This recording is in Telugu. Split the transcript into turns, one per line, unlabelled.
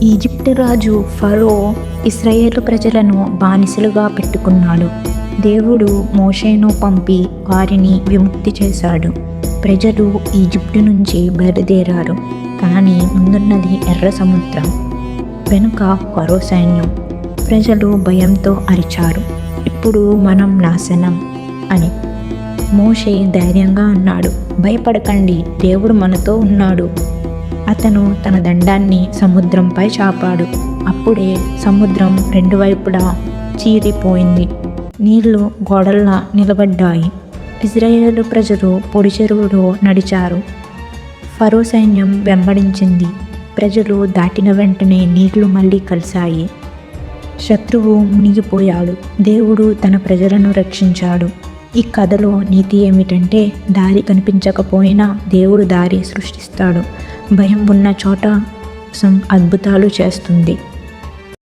ఈజిప్టు రాజు ఫరో ఇశ్రాయేలు ప్రజలను బానిసలుగా పెట్టుకున్నాడు. దేవుడు మోషేను పంపి వారిని విముక్తి చేశాడు. ప్రజలు ఈజిప్టు నుంచి బయలుదేరారు. కానీ ముందున్నది ఎర్ర సముద్రం, వెనుక ఫరో సైన్యం. ప్రజలు భయంతో అరిచారు, ఇప్పుడు మనం నాశనం అని. మోషే ధైర్యంగా అన్నాడు, భయపడకండి, దేవుడు మనతో ఉన్నాడు. అతను తన దండాన్ని సముద్రంపై చాపాడు. అప్పుడే సముద్రం రెండు వైపులా చీరిపోయింది. నీళ్లు గోడల్లా నిలబడ్డాయి. ఇశ్రాయేలు ప్రజలు పొడి చెరువులో నడిచారు. ఫరో సైన్యం వెంబడించింది. ప్రజలు దాటిన వెంటనే నీళ్లు మళ్ళీ కలిశాయి. శత్రువు మునిగిపోయాడు. దేవుడు తన ప్రజలను రక్షించాడు. ఈ కథలో నీతి ఏమిటంటే, దారి కనిపించకపోయినా దేవుడు దారి సృష్టిస్తాడు. భయం ఉన్న చోట అద్భుతాలు చేస్తుంది.